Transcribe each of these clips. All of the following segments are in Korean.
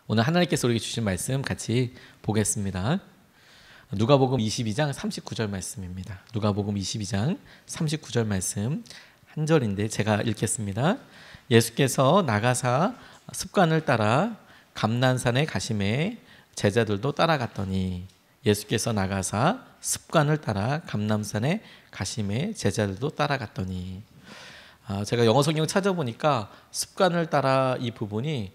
오늘 하나님께서 우리에게 주신 말씀 같이 보겠습니다. 누가복음 22장 39절 말씀입니다. 누가복음 22장 39절 말씀 한 절인데 제가 읽겠습니다. 예수께서 나가사 습관을 따라 감난산에 가심에 제자들도 따라갔더니 예수께서 나가사 습관을 따라 감난산에 가심에 제자들도 따라갔더니 제가 영어 성경 찾아보니까 습관을 따라 이 부분이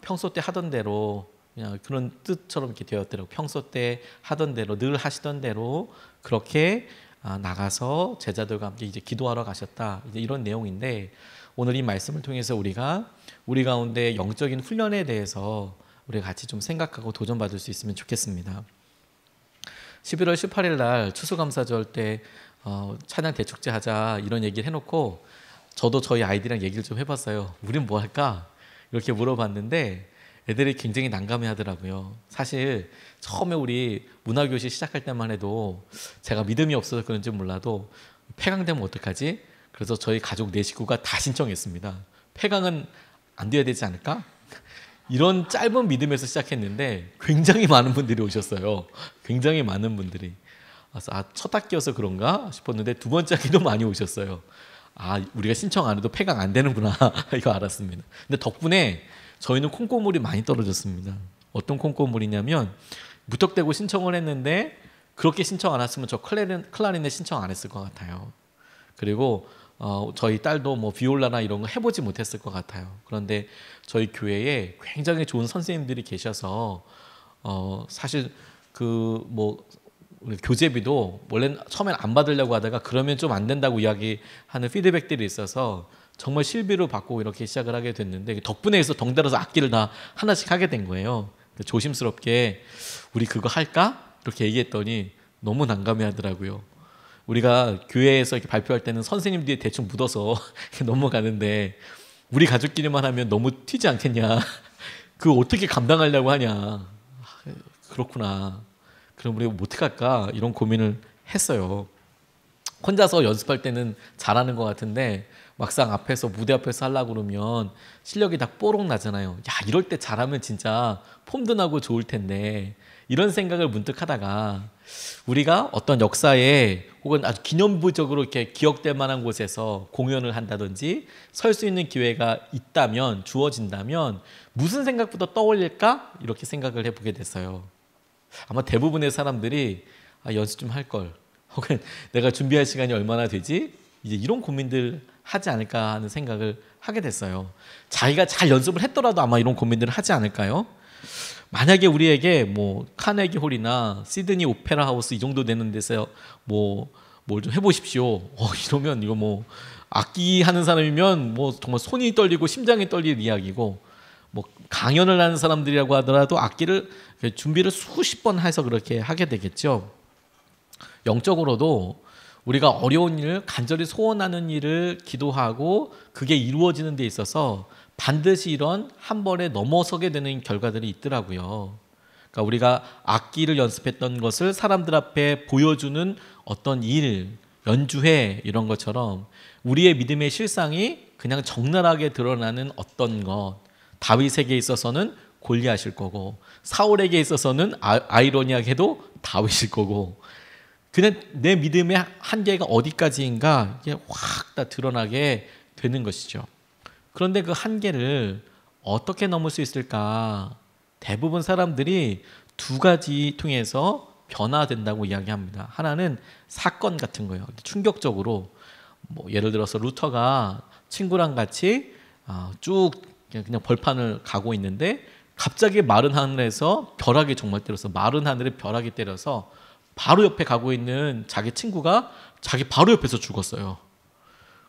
평소 때 하던 대로 그냥 그런 뜻처럼 이렇게 되었더라고요. 평소 때 하던 대로 늘 하시던 대로 그렇게 나가서 제자들과 함께 이제 기도하러 가셨다. 이제 이런 내용인데 오늘 이 말씀을 통해서 우리가 우리 가운데 영적인 훈련에 대해서 우리가 같이 좀 생각하고 도전받을 수 있으면 좋겠습니다. 11월 18일 날 추수감사절 때 찬양 대축제 하자 이런 얘기를 해놓고 저도 저희 아이들이랑 얘기를 좀 해봤어요. 우린 뭐 할까? 이렇게 물어봤는데 애들이 굉장히 난감해 하더라고요. 사실 처음에 우리 문화교실 시작할 때만 해도 제가 믿음이 없어서 그런지 몰라도 폐강되면 어떡하지? 그래서 저희 가족 4식구가 다 신청했습니다. 폐강은 안 돼야 되지 않을까? 이런 짧은 믿음에서 시작했는데 굉장히 많은 분들이 오셨어요. 굉장히 많은 분들이. 그래서 첫 학기여서 그런가 싶었는데 두 번째 학기도 많이 오셨어요. 우리가 신청 안 해도 폐강 안 되는구나 이거 알았습니다. 근데 덕분에 저희는 콩고물이 많이 떨어졌습니다. 어떤 콩고물이냐면 무턱대고 신청을 했는데 그렇게 신청 안 했으면 저 클라리넷 신청 안 했을 것 같아요. 그리고 저희 딸도 뭐 비올라나 이런 거 해보지 못했을 것 같아요. 그런데 저희 교회에 굉장히 좋은 선생님들이 계셔서 사실 우리 교재비도 원래 처음엔 안 받으려고 하다가 그러면 좀 안 된다고 이야기하는 피드백들이 있어서 정말 실비로 받고 이렇게 시작을 하게 됐는데 덕분에 해서 덩달아서 악기를 다 하나씩 하게 된 거예요. 조심스럽게 우리 그거 할까? 이렇게 얘기했더니 너무 난감해 하더라고요. 우리가 교회에서 이렇게 발표할 때는 선생님들이 대충 묻어서 넘어가는데 우리 가족끼리만 하면 너무 튀지 않겠냐. 그거 어떻게 감당하려고 하냐. 그렇구나. 그럼 우리가 어떻게 할까? 이런 고민을 했어요. 혼자서 연습할 때는 잘하는 것 같은데 막상 무대 앞에서 하려고 그러면 실력이 다 뽀록 나잖아요. 이럴 때 잘하면 진짜 폼도 나고 좋을 텐데 이런 생각을 문득 하다가 우리가 어떤 역사에 혹은 아주 기념부적으로 이렇게 기억될 만한 곳에서 공연을 한다든지 설 수 있는 기회가 있다면 주어진다면 무슨 생각부터 떠올릴까? 이렇게 생각을 해보게 됐어요. 아마 대부분의 사람들이 연습 좀 할 걸 혹은 내가 준비할 시간이 얼마나 되지? 이제 이런 고민들 하지 않을까 하는 생각을 하게 됐어요. 자기가 잘 연습을 했더라도 아마 이런 고민들을 하지 않을까요? 만약에 우리에게 뭐 카네기 홀이나 시드니 오페라 하우스 이 정도 되는 데서 뭘 좀 해보십시오. 이러면 이거 뭐 악기 하는 사람이면 뭐 정말 손이 떨리고 심장이 떨릴 이야기고 뭐 강연을 하는 사람들이라고 하더라도 악기를 준비를 수십 번 해서 그렇게 하게 되겠죠. 영적으로도 우리가 어려운 일, 간절히 소원하는 일을 기도하고 그게 이루어지는 데 있어서 반드시 이런 한 번에 넘어서게 되는 결과들이 있더라고요. 그러니까 우리가 악기를 연습했던 것을 사람들 앞에 보여주는 어떤 일, 연주회 이런 것처럼 우리의 믿음의 실상이 그냥 적나라하게 드러나는 어떤 것, 다윗에게 있어서는 골리앗일 거고 사울에게 있어서는 아이러니하게도 다윗일 거고 그냥 내 믿음의 한계가 어디까지인가 이게 확 다 드러나게 되는 것이죠. 그런데 그 한계를 어떻게 넘을 수 있을까? 대부분 사람들이 두 가지 통해서 변화된다고 이야기합니다. 하나는 사건 같은 거예요. 충격적으로 예를 들어서 루터가 친구랑 같이 쭉 그냥 벌판을 가고 있는데 갑자기 마른 하늘에서 벼락이 정말 때려서 마른 하늘에 벼락이 때려서 바로 옆에 가고 있는 자기 친구가 자기 바로 옆에서 죽었어요.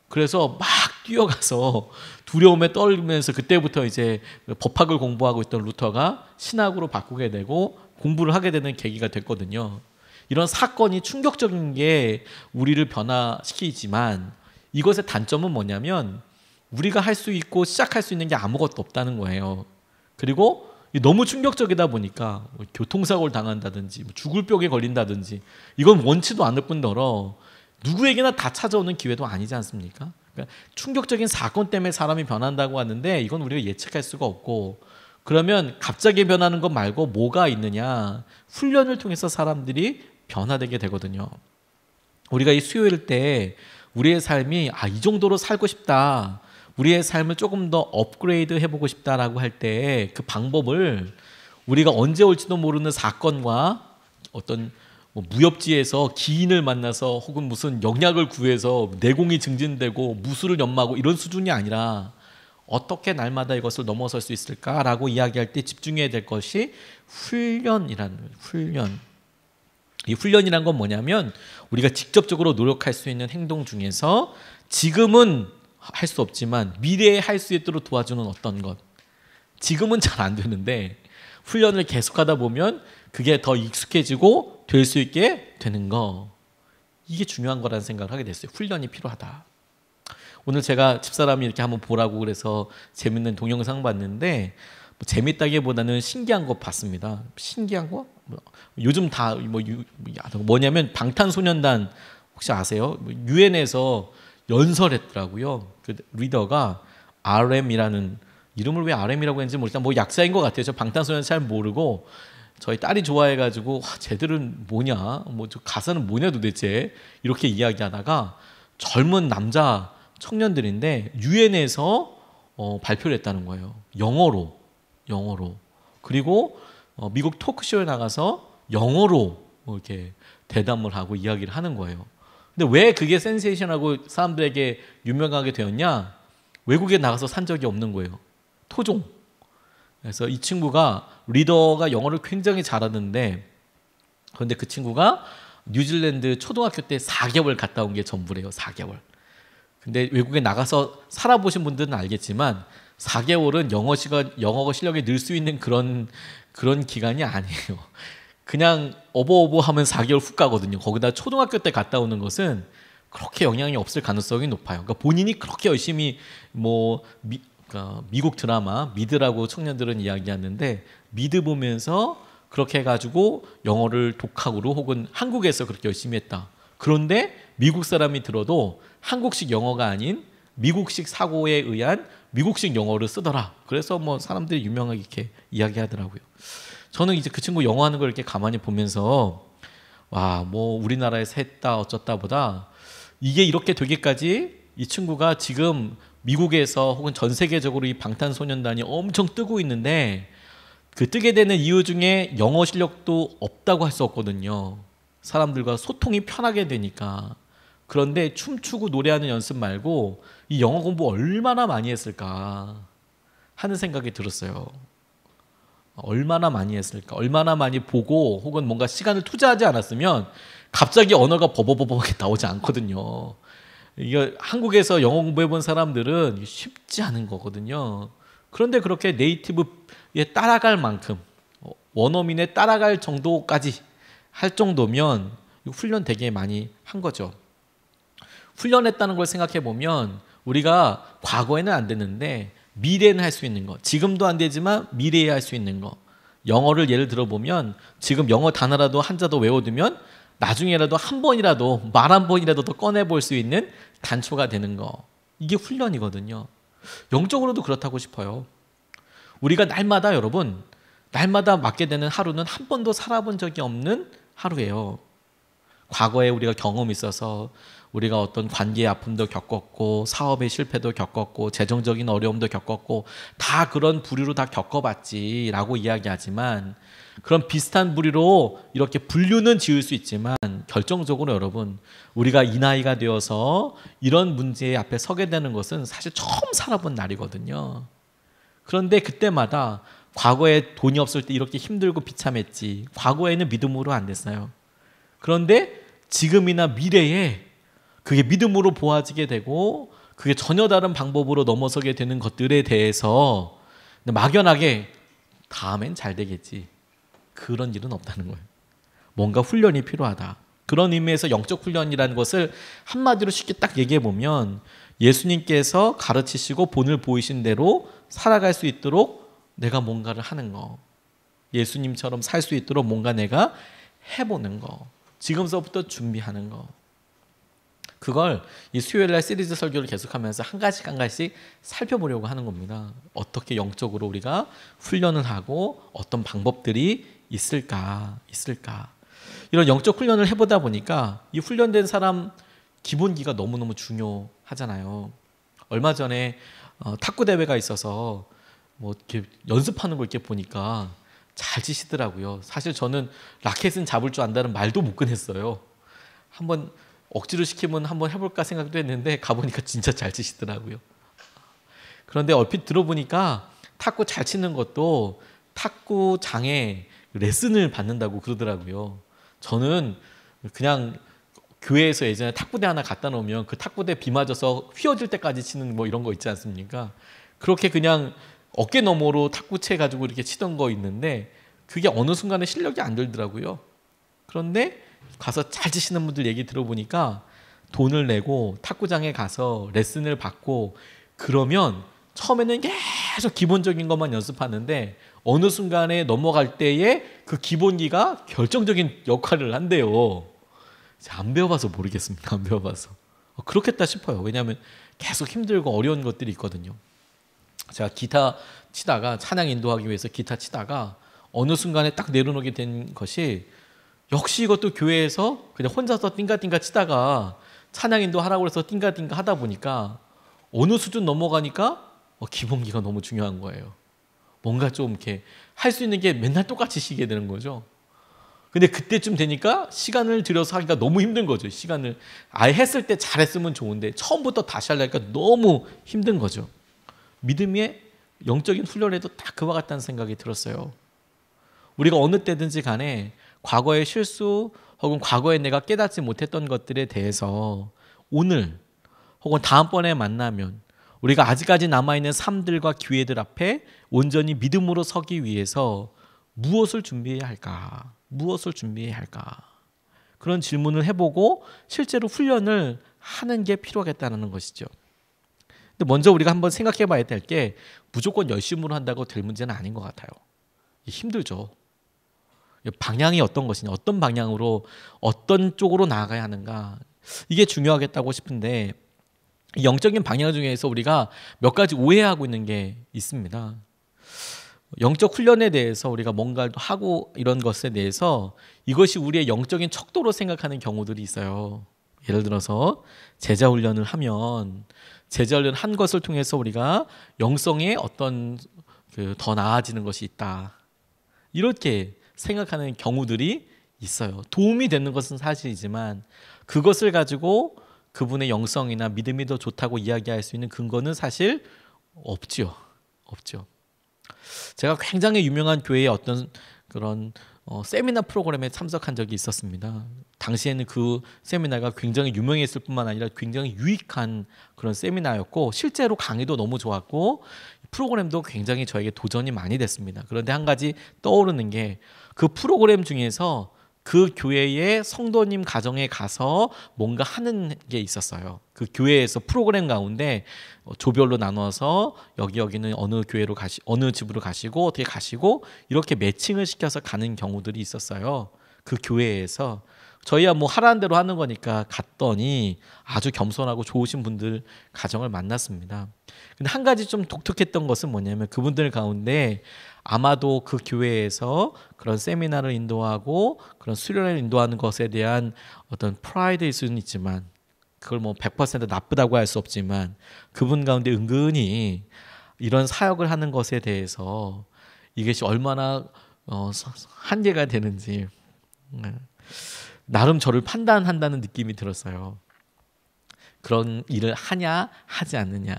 그래서 막 뛰어가서 두려움에 떨면서 그때부터 이제 법학을 공부하고 있던 루터가 신학으로 바꾸게 되고 공부를 하게 되는 계기가 됐거든요. 이런 사건이 충격적인 게 우리를 변화시키지만 이것의 단점은 뭐냐면 우리가 할 수 있고 시작할 수 있는 게 아무것도 없다는 거예요. 그리고 너무 충격적이다 보니까 교통사고를 당한다든지 죽을 병에 걸린다든지 이건 원치도 않을 뿐더러 누구에게나 다 찾아오는 기회도 아니지 않습니까? 그러니까 충격적인 사건 때문에 사람이 변한다고 하는데 이건 우리가 예측할 수가 없고 그러면 갑자기 변하는 것 말고 뭐가 있느냐? 훈련을 통해서 사람들이 변화되게 되거든요. 우리가 이 수요일 때 우리의 삶이 이 정도로 살고 싶다, 우리의 삶을 조금 더 업그레이드 해보고 싶다라고 할 때 그 방법을 우리가 언제 올지도 모르는 사건과 어떤 무협지에서 기인을 만나서 혹은 무슨 영약을 구해서 내공이 증진되고 무술을 연마하고 이런 수준이 아니라 어떻게 날마다 이것을 넘어설 수 있을까라고 이야기할 때 집중해야 될 것이 훈련이라는 거예요. 훈련. 이 훈련이란 건 뭐냐면 우리가 직접적으로 노력할 수 있는 행동 중에서 지금은 할 수 없지만 미래에 할 수 있도록 도와주는 어떤 것. 지금은 잘 안 되는데 훈련을 계속하다 보면 그게 더 익숙해지고 될 수 있게 되는 거. 이게 중요한 거라는 생각을 하게 됐어요. 훈련이 필요하다. 오늘 제가 집사람이 이렇게 한번 보라고 그래서 재밌는 동영상 봤는데 재밌다기보다는 신기한 거 봤습니다. 신기한 거? 요즘 다 뭐냐면 방탄소년단 혹시 아세요? 유엔에서 연설했더라고요. 그 리더가 RM이라는 이름을 왜 RM이라고 했는지 모르겠다. 뭐 약자인 것 같아요. 저 방탄소년단 잘 모르고 저희 딸이 좋아해가지고 쟤들은 뭐냐, 저 가사는 뭐냐 도대체 이렇게 이야기하다가 젊은 남자 청년들인데 유엔에서 발표를 했다는 거예요. 영어로. 그리고 미국 토크쇼에 나가서 영어로 이렇게 대담을 하고 이야기를 하는 거예요. 근데 왜 그게 센세이션하고 사람들에게 유명하게 되었냐? 외국에 나가서 산 적이 없는 거예요. 토종. 그래서 이 친구가 리더가 영어를 굉장히 잘하는데 그런데 그 친구가 뉴질랜드 초등학교 때 4개월 갔다 온 게 전부래요. 4개월. 근데 외국에 나가서 살아보신 분들은 알겠지만 4개월은 영어 실력이 늘 수 있는 그런 기간이 아니에요. 그냥 어버어버하면 4개월 훅 가거든요. 거기다 초등학교 때 갔다 오는 것은 그렇게 영향이 없을 가능성이 높아요. 그러니까 본인이 그렇게 열심히 그러니까 미국 드라마 미드라고 청년들은 이야기하는데 미드 보면서 그렇게 해가지고 영어를 독학으로 혹은 한국에서 그렇게 열심히 했다. 그런데 미국 사람이 들어도 한국식 영어가 아닌 미국식 사고에 의한 미국식 영어를 쓰더라. 그래서 사람들이 유명하게 이렇게 이야기하더라고요. 저는 이제 그 친구 영어 하는 걸 이렇게 가만히 보면서 우리나라에서 했다 어쩌다 보다 이게 이렇게 되기까지 이 친구가 지금 미국에서 혹은 전 세계적으로 이 방탄소년단이 엄청 뜨고 있는데 그 뜨게 되는 이유 중에 영어 실력도 없다고 할 수 없거든요. 사람들과 소통이 편하게 되니까. 그런데 춤추고 노래하는 연습 말고 이 영어 공부 얼마나 많이 했을까 하는 생각이 들었어요. 얼마나 많이 했을까? 얼마나 많이 보고 혹은 뭔가 시간을 투자하지 않았으면 갑자기 언어가 버버버버하게 나오지 않거든요. 이게 한국에서 영어 공부해 본 사람들은 쉽지 않은 거거든요. 그런데 그렇게 네이티브에 따라갈 만큼 원어민에 따라갈 정도까지 할 정도면 훈련 되게 많이 한 거죠. 훈련했다는 걸 생각해 보면 우리가 과거에는 안 됐는데 미래는 할 수 있는 거, 지금도 안 되지만 미래에 할 수 있는 거. 영어를 예를 들어 보면 지금 영어 단어라도 한자도 외워두면 나중에라도 한 번이라도 말 한 번이라도 더 꺼내볼 수 있는 단초가 되는 거. 이게 훈련이거든요. 영적으로도 그렇다고 싶어요. 우리가 날마다 맞게 되는 하루는 한 번도 살아본 적이 없는 하루예요. 과거에 우리가 경험이 있어서 우리가 어떤 관계의 아픔도 겪었고 사업의 실패도 겪었고 재정적인 어려움도 겪었고 다 그런 부류로 다 겪어봤지라고 이야기하지만 그런 비슷한 부류로 이렇게 분류는 지을 수 있지만 결정적으로 여러분 우리가 이 나이가 되어서 이런 문제 앞에 서게 되는 것은 사실 처음 살아본 날이거든요. 그런데 그때마다 과거에 돈이 없을 때 이렇게 힘들고 비참했지. 과거에는 믿음으로 안 됐어요. 그런데 지금이나 미래에 그게 믿음으로 보아지게 되고 그게 전혀 다른 방법으로 넘어서게 되는 것들에 대해서 막연하게 다음엔 잘 되겠지. 그런 일은 없다는 거예요. 뭔가 훈련이 필요하다. 그런 의미에서 영적 훈련이라는 것을 한마디로 쉽게 딱 얘기해 보면 예수님께서 가르치시고 본을 보이신 대로 살아갈 수 있도록 내가 뭔가를 하는 거. 예수님처럼 살 수 있도록 뭔가 내가 해보는 거. 지금서부터 준비하는 거. 그걸 이 수요일날 시리즈 설교를 계속하면서 한 가지씩 한 가지씩 살펴보려고 하는 겁니다. 어떻게 영적으로 우리가 훈련을 하고 어떤 방법들이 있을까. 이런 영적 훈련을 해보다 보니까 이 훈련된 사람 기본기가 너무너무 중요하잖아요. 얼마 전에 탁구 대회가 있어서 뭐 이렇게 연습하는 걸 이렇게 보니까 잘 치시더라고요. 사실 저는 라켓은 잡을 줄 안다는 말도 못 꺼냈어요. 한번 억지로 시키면 한번 해볼까 생각도 했는데 가보니까 진짜 잘 치시더라고요. 그런데 얼핏 들어보니까 탁구 잘 치는 것도 탁구장에 레슨을 받는다고 그러더라고요. 저는 그냥 교회에서 예전에 탁구대 하나 갖다 놓으면 그 탁구대 비 맞아서 휘어질 때까지 치는 뭐 이런 거 있지 않습니까? 그렇게 그냥 어깨 너머로 탁구채 가지고 이렇게 치던 거 있는데 그게 어느 순간에 실력이 안 들더라고요. 그런데 가서 잘 치시는 분들 얘기 들어보니까 돈을 내고 탁구장에 가서 레슨을 받고 그러면 처음에는 계속 기본적인 것만 연습하는데 어느 순간에 넘어갈 때에 그 기본기가 결정적인 역할을 한대요. 안 배워봐서 모르겠습니다. 안 배워봐서. 그렇겠다 싶어요. 왜냐하면 계속 힘들고 어려운 것들이 있거든요. 제가 기타 치다가 찬양 인도하기 위해서 기타 치다가 어느 순간에 딱 내려놓게 된 것이 역시 이것도 교회에서 그냥 혼자서 띵가띵가 치다가 찬양 인도하라고 해서 띵가띵가 하다 보니까 어느 수준 넘어가니까 기본기가 너무 중요한 거예요. 뭔가 좀 이렇게 할 수 있는 게 맨날 똑같이 쉬게 되는 거죠. 근데 그때쯤 되니까 시간을 들여서 하기가 너무 힘든 거죠. 시간을 아예 했을 때 잘했으면 좋은데 처음부터 다시 하려니까 너무 힘든 거죠. 믿음의 영적인 훈련에도 딱 그와 같다는 생각이 들었어요. 우리가 어느 때든지 간에 과거의 실수 혹은 과거에 내가 깨닫지 못했던 것들에 대해서 오늘 혹은 다음번에 만나면 우리가 아직까지 남아있는 삶들과 기회들 앞에 온전히 믿음으로 서기 위해서 무엇을 준비해야 할까? 무엇을 준비해야 할까? 그런 질문을 해보고 실제로 훈련을 하는 게 필요하겠다는 것이죠. 근데 먼저 우리가 한번 생각해 봐야 될 게 무조건 열심으로 한다고 될 문제는 아닌 것 같아요. 힘들죠. 방향이 어떤 것이냐, 어떤 방향으로 어떤 쪽으로 나아가야 하는가 이게 중요하겠다고 싶은데 영적인 방향 중에서 우리가 몇 가지 오해하고 있는 게 있습니다. 영적 훈련에 대해서 우리가 뭔가를 하고 이런 것에 대해서 이것이 우리의 영적인 척도로 생각하는 경우들이 있어요. 예를 들어서 제자 훈련을 하면 제자 훈련 한 것을 통해서 우리가 영성에 어떤 더 나아지는 것이 있다. 이렇게 생각하는 경우들이 있어요. 도움이 되는 것은 사실이지만 그것을 가지고 그분의 영성이나 믿음이 더 좋다고 이야기할 수 있는 근거는 사실 없죠. 제가 굉장히 유명한 교회의 어떤 그런 세미나 프로그램에 참석한 적이 있었습니다. 당시에는 그 세미나가 굉장히 유명했을 뿐만 아니라 굉장히 유익한 그런 세미나였고 실제로 강의도 너무 좋았고 프로그램도 굉장히 저에게 도전이 많이 됐습니다. 그런데 한 가지 떠오르는 게 그 프로그램 중에서 그 교회의 성도님 가정에 가서 뭔가 하는 게 있었어요. 그 교회에서 프로그램 가운데 조별로 나눠서 여기는 어느 교회로 어느 집으로 가시고 어떻게 가시고 이렇게 매칭을 시켜서 가는 경우들이 있었어요. 그 교회에서 저희야 뭐 하라는 대로 하는 거니까 갔더니 아주 겸손하고 좋으신 분들 가정을 만났습니다. 근데 한 가지 좀 독특했던 것은 뭐냐면 그분들 가운데 아마도 그 교회에서 그런 세미나를 인도하고 그런 수련을 인도하는 것에 대한 어떤 프라이드일 수는 있지만 그걸 뭐 100% 나쁘다고 할 수 없지만 그분 가운데 은근히 이런 사역을 하는 것에 대해서 이것이 얼마나 한계가 되는지 나름 저를 판단한다는 느낌이 들었어요. 그런 일을 하냐 하지 않느냐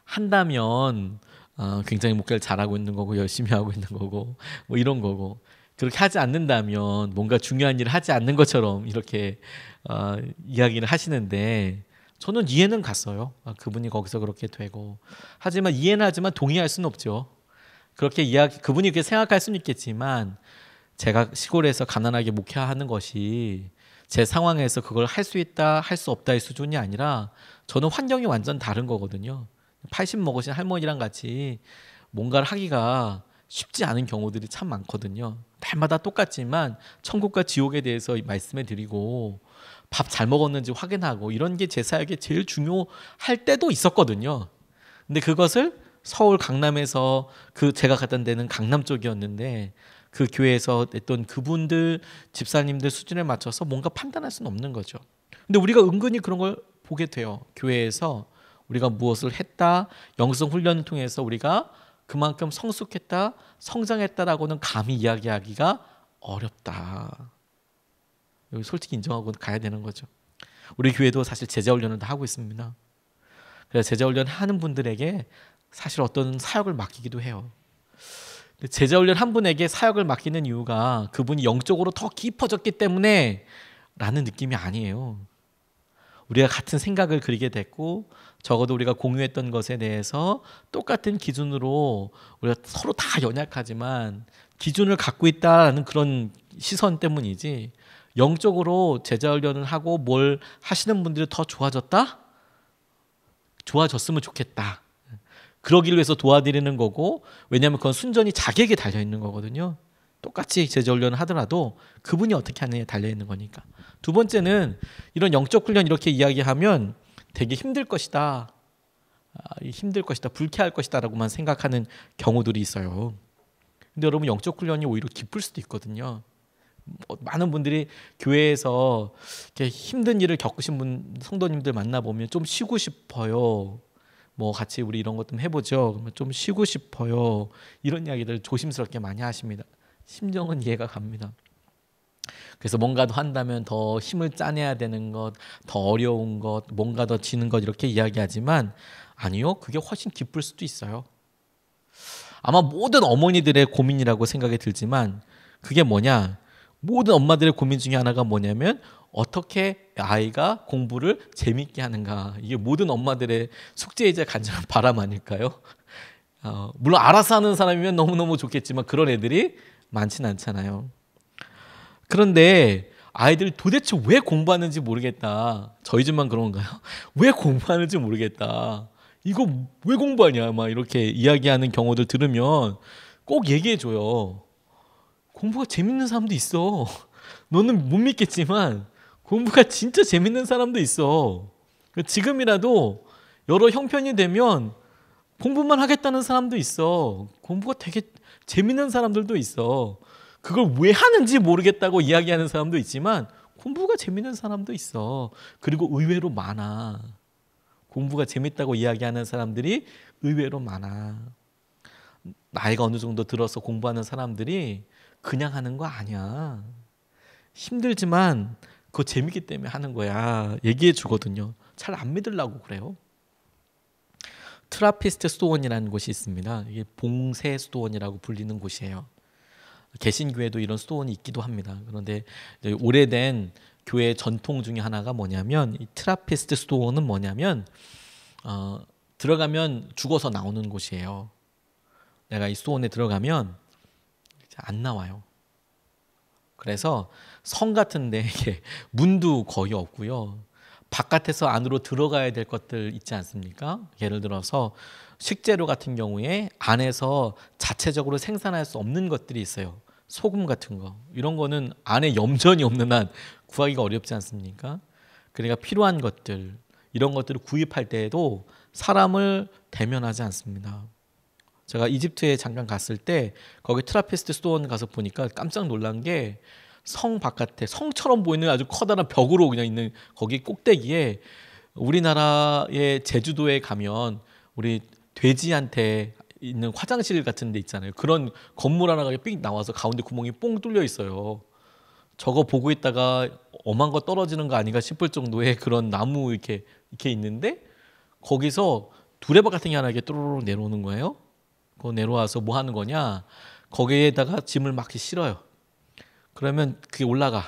한다면 굉장히 목회를 잘하고 있는 거고 열심히 하고 있는 거고 뭐 이런 거고 그렇게 하지 않는다면 뭔가 중요한 일을 하지 않는 것처럼 이렇게 이야기를 하시는데 저는 이해는 갔어요. 그분이 거기서 그렇게 되고 하지만 이해는 하지만 동의할 수는 없죠. 그렇게 그분이 그렇게 생각할 수는 있겠지만 제가 시골에서 가난하게 목회하는 것이 제 상황에서 그걸 할 수 있다 할 수 없다의 수준이 아니라 저는 환경이 완전 다른 거거든요. 80 먹으신 할머니랑 같이 뭔가를 하기가 쉽지 않은 경우들이 참 많거든요. 날마다 똑같지만 천국과 지옥에 대해서 말씀해 드리고 밥 잘 먹었는지 확인하고 이런 게 제 사역에 제일 중요할 때도 있었거든요. 근데 그것을 서울 강남에서 제가 갔던 데는 강남 쪽이었는데 그 교회에서 했던 그분들 집사님들 수준에 맞춰서 뭔가 판단할 수는 없는 거죠. 근데 우리가 은근히 그런 걸 보게 돼요. 교회에서 우리가 무엇을 했다, 영성 훈련을 통해서 우리가 그만큼 성숙했다, 성장했다라고는 감히 이야기하기가 어렵다. 여기 솔직히 인정하고 가야 되는 거죠. 우리 교회도 사실 제자훈련을 다 하고 있습니다. 그래서 제자훈련 하는 분들에게 사실 어떤 사역을 맡기기도 해요. 제자훈련 한 분에게 사역을 맡기는 이유가 그분이 영적으로 더 깊어졌기 때문에 라는 느낌이 아니에요. 우리가 같은 생각을 그리게 됐고 적어도 우리가 공유했던 것에 대해서 똑같은 기준으로 우리가 서로 다 연약하지만 기준을 갖고 있다는 그런 시선 때문이지 영적으로 제자훈련을 하고 뭘 하시는 분들이 더 좋아졌다? 좋아졌으면 좋겠다. 그러기 위해서 도와드리는 거고 왜냐하면 그건 순전히 자기에게 달려있는 거거든요. 똑같이 제자훈련을 하더라도 그분이 어떻게 하느냐에 달려있는 거니까. 두 번째는 이런 영적 훈련 이렇게 이야기하면 되게 힘들 것이다. 힘들 것이다. 불쾌할 것이다 라고만 생각하는 경우들이 있어요. 근데 여러분 영적 훈련이 오히려 기쁠 수도 있거든요. 많은 분들이 교회에서 이렇게 힘든 일을 겪으신 성도님들 만나보면 좀 쉬고 싶어요. 뭐 같이 우리 이런 것 좀 해보죠. 그러면 좀 쉬고 싶어요. 이런 이야기들 조심스럽게 많이 하십니다. 심정은 이해가 갑니다. 그래서 뭔가 더 한다면 더 힘을 짜내야 되는 것, 더 어려운 것, 뭔가 더 지는 것 이렇게 이야기하지만 아니요. 그게 훨씬 기쁠 수도 있어요. 아마 모든 어머니들의 고민이라고 생각이 들지만 그게 뭐냐? 모든 엄마들의 고민 중에 하나가 뭐냐면 어떻게 아이가 공부를 재밌게 하는가. 이게 모든 엄마들의 숙제이자 간절한 바람 아닐까요? 물론 알아서 하는 사람이면 너무너무 좋겠지만 그런 애들이 많진 않잖아요. 그런데 아이들이 도대체 왜 공부하는지 모르겠다. 저희 집만 그런가요? 왜 공부하는지 모르겠다. 이거 왜 공부하냐 막 이렇게 이야기하는 경우들 들으면 꼭 얘기해줘요. 공부가 재밌는 사람도 있어. 너는 못 믿겠지만 공부가 진짜 재밌는 사람도 있어. 지금이라도 여러 형편이 되면 공부만 하겠다는 사람도 있어. 공부가 되게 재밌는 사람들도 있어. 그걸 왜 하는지 모르겠다고 이야기하는 사람도 있지만 공부가 재밌는 사람도 있어. 그리고 의외로 많아. 공부가 재밌다고 이야기하는 사람들이 의외로 많아. 나이가 어느 정도 들어서 공부하는 사람들이 그냥 하는 거 아니야. 힘들지만 그거 재밌기 때문에 하는 거야. 얘기해 주거든요. 잘 안 믿으려고 그래요. 트라피스트 수도원이라는 곳이 있습니다. 이게 봉쇄 수도원이라고 불리는 곳이에요. 개신교회도 이런 수도원이 있기도 합니다. 그런데 오래된 교회 전통 중에 하나가 뭐냐면 이 트라피스트 수도원은 뭐냐면 들어가면 죽어서 나오는 곳이에요. 내가 이 수도원에 들어가면 안 나와요. 그래서 성 같은데 이게 문도 거의 없고요. 바깥에서 안으로 들어가야 될 것들 있지 않습니까? 예를 들어서 식재료 같은 경우에 안에서 자체적으로 생산할 수 없는 것들이 있어요. 소금 같은 거. 이런 거는 안에 염전이 없는 한 구하기가 어렵지 않습니까? 그러니까 필요한 것들, 이런 것들을 구입할 때에도 사람을 대면하지 않습니다. 제가 이집트에 잠깐 갔을 때 거기 트라피스트 수도원 가서 보니까 깜짝 놀란 게 성 바깥에 성처럼 보이는 아주 커다란 벽으로 그냥 있는 거기 꼭대기에 우리나라의 제주도에 가면 우리 돼지한테 있는 화장실 같은 데 있잖아요. 그런 건물 하나가 삑 나와서 가운데 구멍이 뽕 뚫려 있어요. 저거 보고 있다가 엄한 거 떨어지는 거 아닌가 싶을 정도의 그런 나무 이렇게 있는데 거기서 두레박 같은 게 하나 이렇게 또르르 내려오는 거예요. 그거 내려와서 뭐 하는 거냐? 거기에다가 짐을 막 실어요. 그러면 그게 올라가.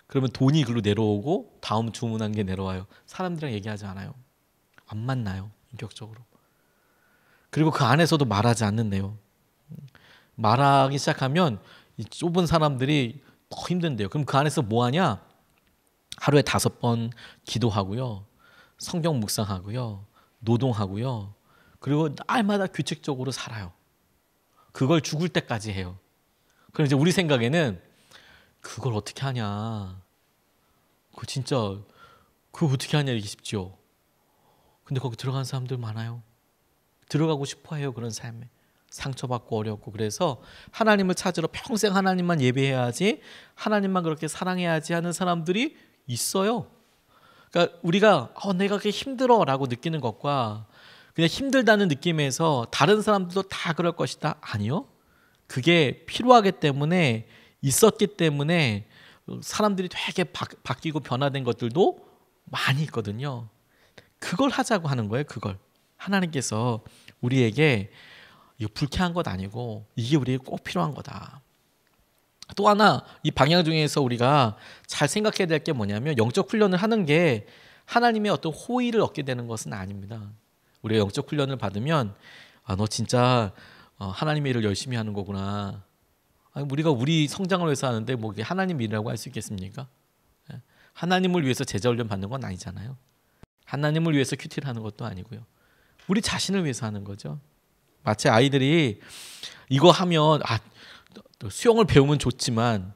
그러면 돈이 글로 내려오고 다음 주문한 게 내려와요. 사람들이랑 얘기하지 않아요. 안 만나요. 인격적으로. 그리고 그 안에서도 말하지 않는데요. 말하기 시작하면 이 좁은 사람들이 더 힘든데요. 그럼 그 안에서 뭐 하냐? 하루에 5번 기도하고요. 성경 묵상하고요. 노동하고요. 그리고 날마다 규칙적으로 살아요. 그걸 죽을 때까지 해요. 그럼 이제 우리 생각에는 그걸 어떻게 하냐? 그 진짜 그거 어떻게 하냐 이게 싶죠. 근데 거기 들어간 사람들 많아요. 들어가고 싶어해요. 그런 삶에 상처받고 어렵고. 그래서 하나님을 찾으러 평생 하나님만 예배해야지, 하나님만 그렇게 사랑해야지 하는 사람들이 있어요. 그러니까 우리가 내가 그렇게 힘들어라고 느끼는 것과 그냥 힘들다는 느낌에서 다른 사람들도 다 그럴 것이다, 아니요. 그게 필요하기 때문에, 있었기 때문에 사람들이 되게 바뀌고 변화된 것들도 많이 있거든요. 그걸 하자고 하는 거예요. 그걸 하나님께서 우리에게 이거 불쾌한 것 아니고 이게 우리에게 꼭 필요한 거다. 또 하나 이 방향 중에서 우리가 잘 생각해야 될 게 뭐냐면, 영적 훈련을 하는 게 하나님의 어떤 호의를 얻게 되는 것은 아닙니다. 우리가 영적 훈련을 받으면 너 진짜 하나님의 일을 열심히 하는 거구나. 우리가 우리 성장을 위해서 하는데 뭐 하나님 일이라고 할 수 있겠습니까? 하나님을 위해서 제자 훈련 받는 건 아니잖아요. 하나님을 위해서 큐티를 하는 것도 아니고요. 우리 자신을 위해서 하는 거죠. 마치 아이들이 이거 하면 수영을 배우면 좋지만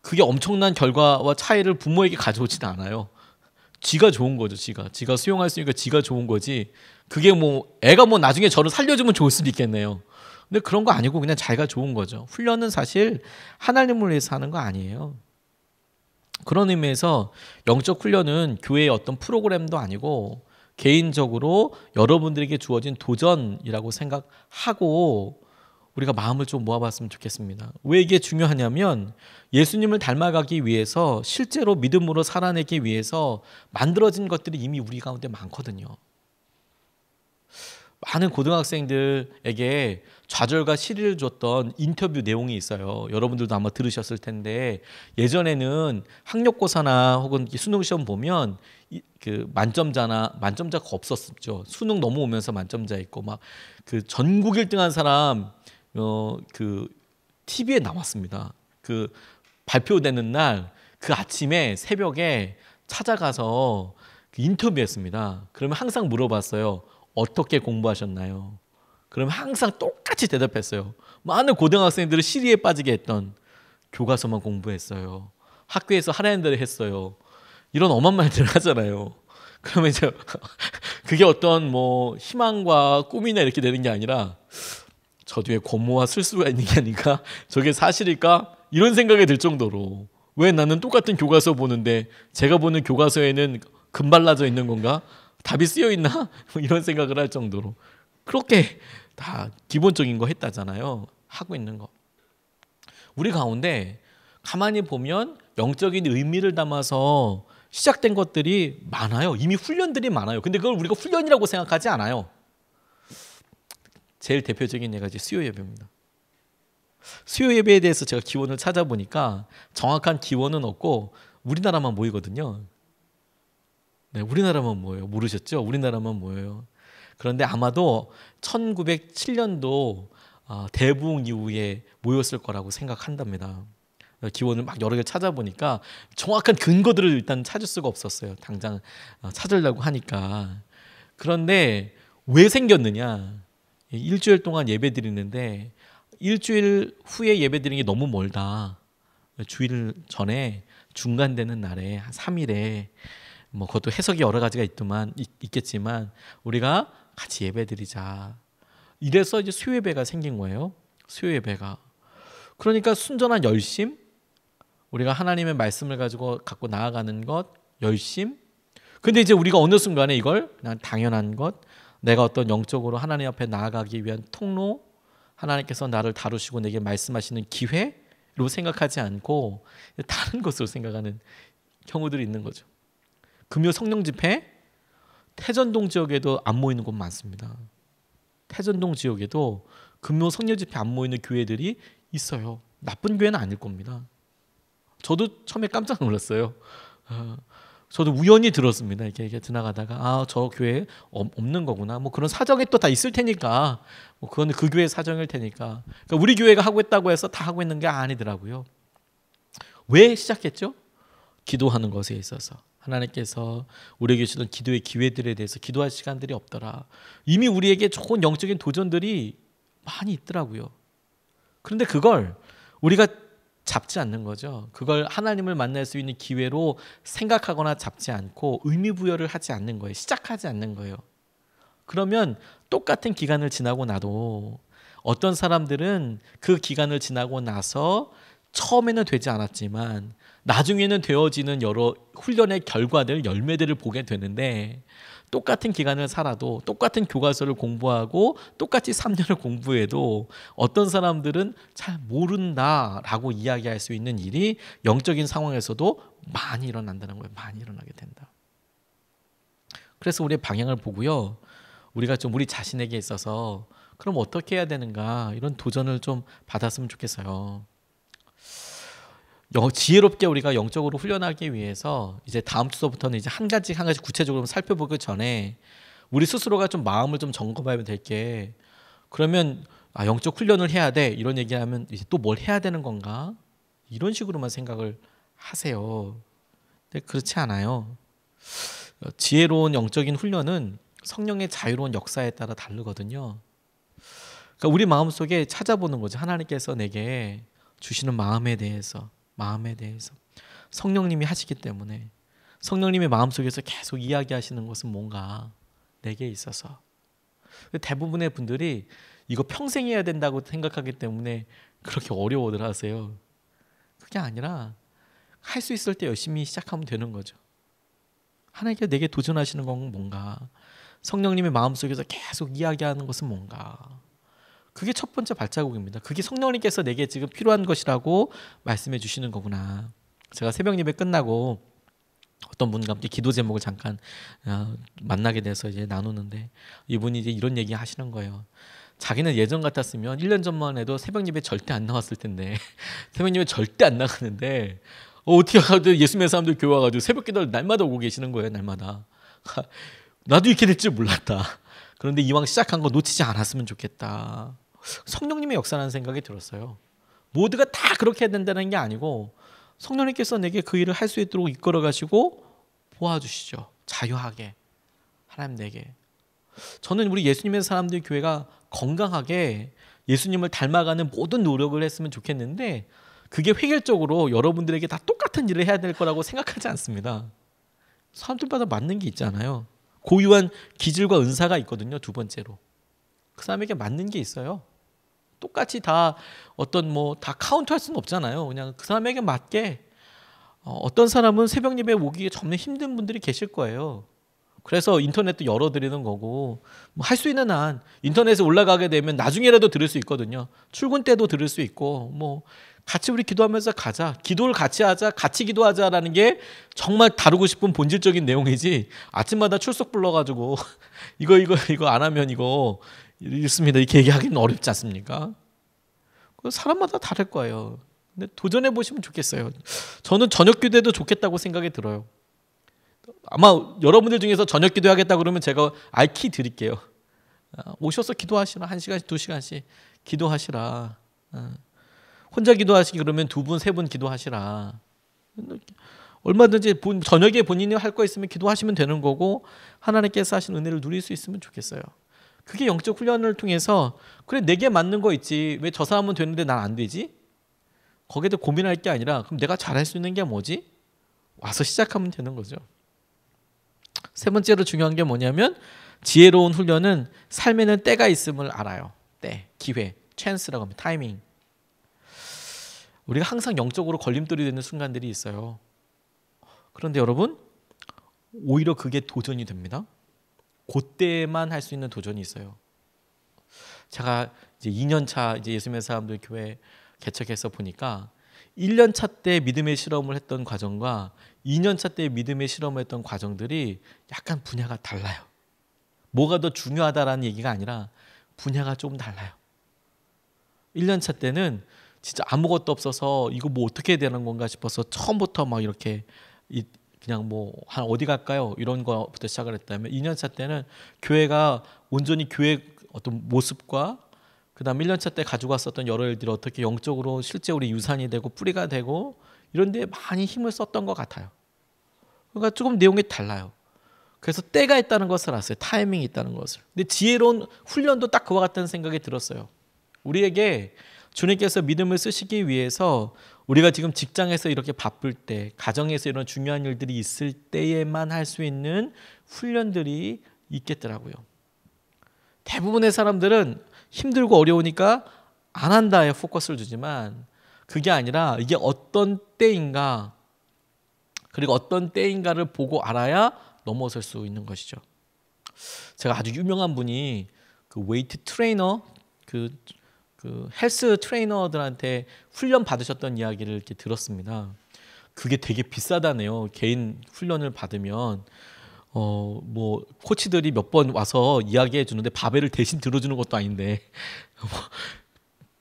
그게 엄청난 결과와 차이를 부모에게 가져오지는 않아요. 지가 좋은 거죠. 지가 수영할 수 있으니까 지가 좋은 거지. 그게 뭐 애가 뭐 나중에 저를 살려주면 좋을 수도 있겠네요. 근데 그런 거 아니고 그냥 자기가 좋은 거죠. 훈련은 사실 하나님을 위해서 하는 거 아니에요. 그런 의미에서 영적 훈련은 교회의 어떤 프로그램도 아니고 개인적으로 여러분들에게 주어진 도전이라고 생각하고 우리가 마음을 좀 모아봤으면 좋겠습니다. 왜 이게 중요하냐면, 예수님을 닮아가기 위해서, 실제로 믿음으로 살아내기 위해서 만들어진 것들이 이미 우리 가운데 많거든요. 많은 고등학생들에게 좌절과 시리를 줬던 인터뷰 내용이 있어요. 여러분들도 아마 들으셨을 텐데, 예전에는 학력고사나 혹은 수능시험 보면 그 만점자가 없었죠. 수능 넘어오면서 만점자 있고 막 그 전국 1등한 사람 그 TV에 나왔습니다. 그 발표되는 날 그 아침에 새벽에 찾아가서 그 인터뷰했습니다. 그러면 항상 물어봤어요. 어떻게 공부하셨나요? 그러면 항상 똑같이 대답했어요. 많은 고등학생들을 시리에 빠지게 했던, 교과서만 공부했어요. 학교에서 하라는 대로 했어요. 이런 엄한 말들을 하잖아요. 그러면 이제 그게 어떤 뭐 희망과 꿈이나 이렇게 되는 게 아니라, 저 뒤에 고모와 술수가 있는 게 아닌가? 저게 사실일까? 이런 생각이 들 정도로, 왜 나는 똑같은 교과서 보는데 제가 보는 교과서에는 금 발라져 있는 건가? 답이 쓰여 있나? 이런 생각을 할 정도로 그렇게 다 기본적인 거 했다잖아요. 하고 있는 거. 우리 가운데 가만히 보면 영적인 의미를 담아서 시작된 것들이 많아요. 이미 훈련들이 많아요. 근데 그걸 우리가 훈련이라고 생각하지 않아요. 제일 대표적인 예가 이제 수요 예배입니다. 수요 예배에 대해서 제가 기원을 찾아보니까 정확한 기원은 없고 우리나라만 모이거든요. 네, 우리나라만 모여요. 모르셨죠? 우리나라만 모여요. 그런데 아마도 1907년도 대부흥 이후에 모였을 거라고 생각한답니다. 기원을 막 여러 개 찾아보니까 정확한 근거들을 일단 찾을 수가 없었어요. 당장 찾으려고 하니까. 그런데 왜 생겼느냐? 일주일 동안 예배 드리는데 일주일 후에 예배 드리는 게 너무 멀다. 주일 전에 중간되는 날에 한 3일에 뭐 그것도 해석이 여러 가지가 있겠지만 우리가 같이 예배드리자. 이래서 이제 수요예배가 생긴 거예요. 수요예배가. 그러니까 순전한 열심, 우리가 하나님의 말씀을 갖고 나아가는 것, 열심. 근데 이제 우리가 어느 순간에 이걸 그냥 당연한 것, 내가 어떤 영적으로 하나님 앞에 나아가기 위한 통로, 하나님께서 나를 다루시고 내게 말씀하시는 기회로 생각하지 않고 다른 것으로 생각하는 경우들이 있는 거죠. 금요 성령 집회, 태전동 지역에도 안 모이는 곳 많습니다. 태전동 지역에도 금요 성령 집회 안 모이는 교회들이 있어요. 나쁜 교회는 아닐 겁니다. 저도 처음에 깜짝 놀랐어요. 저도 우연히 들었습니다. 이렇게 지나가다가 저 교회 없는 거구나. 뭐 그런 사정이 또 다 있을 테니까, 뭐 그건 그 교회 사정일 테니까. 그러니까 우리 교회가 하고 있다고 해서 다 하고 있는 게 아니더라고요. 왜 시작했죠? 기도하는 것에 있어서 하나님께서 우리에게 주던 기도의 기회들에 대해서 기도할 시간들이 없더라. 이미 우리에게 좋은 영적인 도전들이 많이 있더라고요. 그런데 그걸 우리가 잡지 않는 거죠. 그걸 하나님을 만날 수 있는 기회로 생각하거나 잡지 않고 의미 부여를 하지 않는 거예요. 시작하지 않는 거예요. 그러면 똑같은 기간을 지나고 나도 어떤 사람들은 그 기간을 지나고 나서 처음에는 되지 않았지만 나중에는 되어지는 여러 훈련의 결과들, 열매들을 보게 되는데, 똑같은 기간을 살아도 똑같은 교과서를 공부하고 똑같이 3년을 공부해도 어떤 사람들은 잘 모른다라고 이야기할 수 있는 일이 영적인 상황에서도 많이 일어난다는 거예요. 많이 일어나게 된다. 그래서 우리의 방향을 보고요, 우리가 좀 우리 자신에게 있어서 그럼 어떻게 해야 되는가, 이런 도전을 좀 받았으면 좋겠어요. 지혜롭게 우리가 영적으로 훈련하기 위해서 이제 다음 주서부터는 이제 한 가지 구체적으로 살펴보기 전에 우리 스스로가 좀 마음을 좀 점검해야 될 게, 그러면 영적 훈련을 해야 돼 이런 얘기하면 이제 또 뭘 해야 되는 건가, 이런 식으로만 생각을 하세요. 근데 그렇지 않아요. 지혜로운 영적인 훈련은 성령의 자유로운 역사에 따라 다르거든요. 그러니까 우리 마음속에 찾아보는 거죠. 하나님께서 내게 주시는 마음에 대해서 성령님이 하시기 때문에 성령님의 마음속에서 계속 이야기하시는 것은 뭔가 내게 있어서. 대부분의 분들이 이거 평생 해야 된다고 생각하기 때문에 그렇게 어려워들 하세요. 그게 아니라 할 수 있을 때 열심히 시작하면 되는 거죠. 하나님께서 내게 도전하시는 건 뭔가, 성령님의 마음속에서 계속 이야기하는 것은 뭔가, 그게 첫 번째 발자국입니다. 그게 성령님께서 내게 지금 필요한 것이라고 말씀해 주시는 거구나. 제가 새벽 예배 끝나고 어떤 분과 함께 기도 제목을 잠깐 만나게 돼서 이제 나누는데, 이분이 이제 이런 얘기 하시는 거예요. 자기는 예전 같았으면 1년 전만 해도 새벽 예배 절대 안 나왔을 텐데 새벽 예배 절대 안 나가는데 어떻게 하든 예수 믿는 사람들 교회 와가지고 새벽 기도를 날마다 오고 계시는 거예요. 날마다. 나도 이렇게 될 줄 몰랐다. 그런데 이왕 시작한 거 놓치지 않았으면 좋겠다. 성령님의 역사라는 생각이 들었어요. 모두가 다 그렇게 해야 된다는 게 아니고 성령님께서 내게 그 일을 할 수 있도록 이끌어 가시고 도와주시죠. 자유하게. 하나님 내게. 저는 우리 예수님의 사람들 교회가 건강하게 예수님을 닮아가는 모든 노력을 했으면 좋겠는데, 그게 획일적으로 여러분들에게 다 똑같은 일을 해야 될 거라고 생각하지 않습니다. 사람들마다 맞는 게 있잖아요. 고유한 기질과 은사가 있거든요. 두 번째로. 그 사람에게 맞는 게 있어요. 똑같이 다 다 카운트할 수는 없잖아요. 그냥 그 사람에게 맞게. 어떤 사람은 새벽 예배 오기에 정말 힘든 분들이 계실 거예요. 그래서 인터넷도 열어드리는 거고, 할 수 있는 한 인터넷에 올라가게 되면 나중에라도 들을 수 있거든요. 출근 때도 들을 수 있고, 같이 우리 기도하면서 가자, 기도를 같이 하자, 같이 기도하자라는 게 정말 다루고 싶은 본질적인 내용이지, 아침마다 출석 불러가지고 이거 안 하면 이거 있습니다 이렇게 얘기하기는 어렵지 않습니까? 사람마다 다를 거예요. 근데 도전해 보시면 좋겠어요. 저는 저녁 기도해도 좋겠다고 생각이 들어요. 아마 여러분들 중에서 저녁 기도하겠다 그러면 제가 키 드릴게요. 오셔서 기도하시라. 1시간씩 2시간씩 기도하시라. 혼자 기도하시기 그러면 2분 3분 기도하시라. 얼마든지 저녁에 본인이 할 거 있으면 기도하시면 되는 거고, 하나님께서 하신 은혜를 누릴 수 있으면 좋겠어요. 그게 영적 훈련을 통해서, 그래 내게 맞는 거 있지, 왜 저 사람은 되는데 난 안 되지? 거기에 대해 고민할 게 아니라, 그럼 내가 잘할 수 있는 게 뭐지? 와서 시작하면 되는 거죠. 세 번째로 중요한 게 뭐냐면, 지혜로운 훈련은 삶에는 때가 있음을 알아요. 때, 기회, 찬스라고 합니다. 타이밍. 우리가 항상 영적으로 걸림돌이 되는 순간들이 있어요. 그런데 여러분, 오히려 그게 도전이 됩니다. 그때만 할 수 있는 도전이 있어요. 제가 이제 2년차 이제 예수님의 사람들 교회 개척해서 보니까 1년차 때 믿음의 실험을 했던 과정과 2년차 때 믿음의 실험을 했던 과정들이 약간 분야가 달라요. 뭐가 더 중요하다라는 얘기가 아니라 분야가 조금 달라요. 1년차 때는 진짜 아무것도 없어서 이거 어떻게 해야 되는 건가 싶어서 처음부터 막 이렇게 그냥 한 어디 갈까요? 이런 거부터 시작을 했다면, 2년차 때는 교회가 온전히 교회 어떤 모습과 그다음 1년차 때 가지고 왔었던 여러 일들이 어떻게 영적으로 실제 우리 유산이 되고 뿌리가 되고 이런 데 많이 힘을 썼던 것 같아요. 그러니까 조금 내용이 달라요. 그래서 때가 있다는 것을 알았어요. 타이밍이 있다는 것을. 근데 지혜로운 훈련도 딱 그와 같다는 생각이 들었어요. 우리에게 주님께서 믿음을 쓰시기 위해서 우리가 지금 직장에서 이렇게 바쁠 때, 가정에서 이런 중요한 일들이 있을 때에만 할 수 있는 훈련들이 있겠더라고요. 대부분의 사람들은 힘들고 어려우니까 안 한다에 포커스를 두지만 그게 아니라 이게 어떤 때인가, 그리고 어떤 때인가를 보고 알아야 넘어설 수 있는 것이죠. 제가 아주 유명한 분이 그 웨이트 트레이너, 그 헬스 트레이너들한테 훈련 받으셨던 이야기를 이렇게 들었습니다. 그게 되게 비싸다네요. 개인 훈련을 받으면 뭐 코치들이 몇 번 와서 이야기해 주는데 바벨을 대신 들어주는 것도 아닌데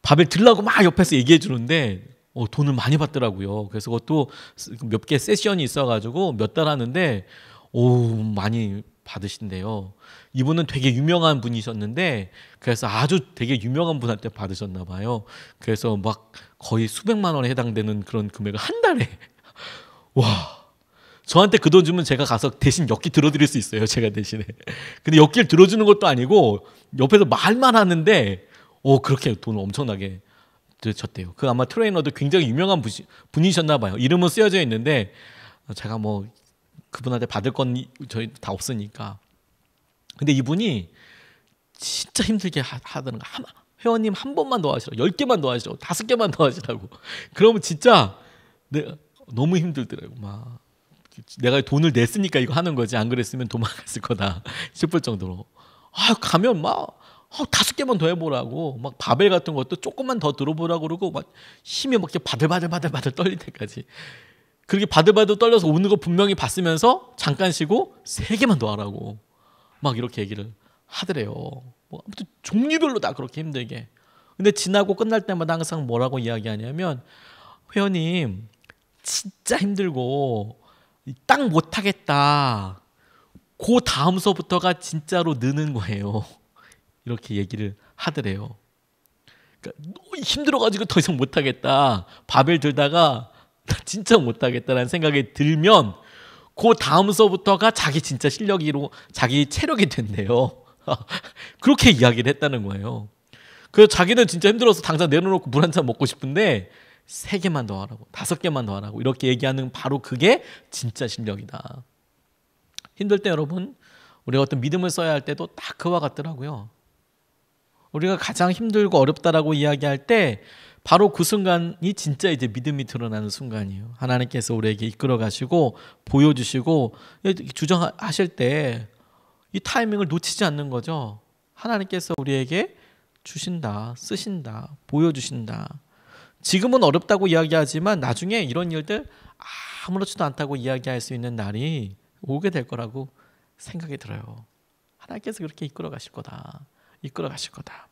바벨 들라고 막 옆에서 얘기해 주는데 돈을 많이 받더라고요. 그래서 그것도 몇 개 세션이 있어가지고 몇 달 하는데 많이 받으신대요. 이분은 되게 유명한 분이셨는데 그래서 아주 되게 유명한 분한테 받으셨나 봐요. 그래서 막 거의 수백만 원에 해당되는 그런 금액을 한 달에 와, 저한테 그 돈 주면 제가 가서 대신 엮기 들어드릴 수 있어요. 제가 대신에. 근데 엮기를 들어주는 것도 아니고 옆에서 말만 하는데 그렇게 돈을 엄청나게 줬대요. 그 아마 트레이너도 굉장히 유명한 분이셨나 봐요. 이름은 쓰여져 있는데 제가 뭐 그분한테 받을 건 저희 다 없으니까. 근데 이분이 진짜 힘들게 하더는 거. 회원님 한 번만 더 하시라고, 10개만 더 하시라고, 5개만 더 하시라고. 그러면 진짜 너무 힘들더라고. 막 내가 돈을 냈으니까 이거 하는 거지, 안 그랬으면 도망갔을 거다 싶을 정도로. 가면 막 5개만 더 해보라고, 막 바벨 같은 것도 조금만 더 들어보라고 그러고, 막 힘이 막 바들바들 떨릴 때까지. 그렇게 바들바들 떨려서 오는 거 분명히 봤으면서 잠깐 쉬고 3개만 더 하라고 막 이렇게 얘기를 하더래요. 뭐 아무튼 종류별로 다 그렇게 힘들게. 근데 지나고 끝날 때마다 항상 뭐라고 이야기하냐면, 회원님 진짜 힘들고 딱 못하겠다, 그 다음서부터가 진짜로 느는 거예요. 이렇게 얘기를 하더래요. 그러니까 너무 힘들어가지고 더 이상 못하겠다, 바벨 들다가 나 진짜 못하겠다라는 생각이 들면 그 다음서부터가 자기 진짜 실력이로 자기 체력이 된대요. 그렇게 이야기를 했다는 거예요. 그래서 자기는 진짜 힘들어서 당장 내려놓고 물 한 잔 먹고 싶은데 3개만 더 하라고, 5개만 더 하라고 이렇게 얘기하는, 바로 그게 진짜 실력이다. 힘들 때 여러분, 우리가 어떤 믿음을 써야 할 때도 딱 그와 같더라고요. 우리가 가장 힘들고 어렵다라고 이야기할 때 바로 그 순간이 진짜 이제 믿음이 드러나는 순간이에요. 하나님께서 우리에게 이끌어 가시고 보여주시고 주정하실 때 이 타이밍을 놓치지 않는 거죠. 하나님께서 우리에게 주신다, 쓰신다, 보여주신다. 지금은 어렵다고 이야기하지만 나중에 이런 일들 아무렇지도 않다고 이야기할 수 있는 날이 오게 될 거라고 생각이 들어요. 하나님께서 그렇게 이끌어 가실 거다. 이끌어 가실 거다.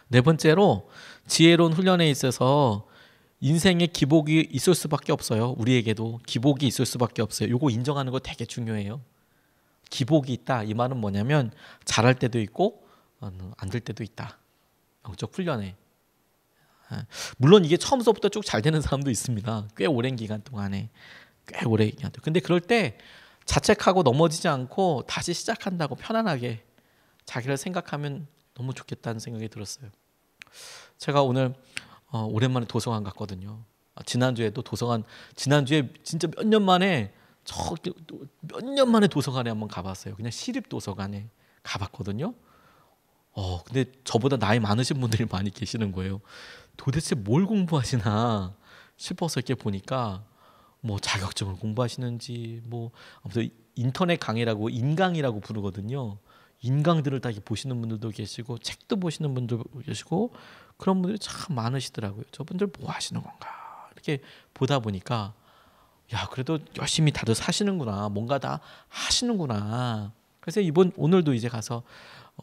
네 번째로, 지혜로운 훈련에 있어서 인생에 기복이 있을 수밖에 없어요. 우리에게도 기복이 있을 수밖에 없어요. 이거 인정하는 거 되게 중요해요. 기복이 있다, 이 말은 뭐냐면 잘할 때도 있고 안 될 때도 있다. 영적 훈련에. 물론 이게 처음부터 쭉 잘 되는 사람도 있습니다. 꽤 오랜 기간 동안에. 꽤 오랜 기간 동안. 근데 그럴 때 자책하고 넘어지지 않고 다시 시작한다고 편안하게 자기를 생각하면 너무 좋겠다는 생각이 들었어요. 제가 오늘 오랜만에 도서관 갔거든요. 지난주에도 도서관, 지난주에 진짜 몇 년 만에 도서관에 한번 가봤어요. 그냥 시립 도서관에 가봤거든요. 근데 저보다 나이 많으신 분들이 많이 계시는 거예요. 도대체 뭘 공부하시나 싶어서 이렇게 보니까 뭐 자격증을 공부하시는지, 뭐 아무튼 인터넷 강의라고, 인강이라고 부르거든요. 인강들을 다 보시는 분들도 계시고 책도 보시는 분들도 계시고 그런 분들이 참 많으시더라고요. 저분들 뭐 하시는 건가 이렇게 보다 보니까, 야, 그래도 열심히 다들 사시는구나, 뭔가 다 하시는구나. 그래서 오늘도 이제 가서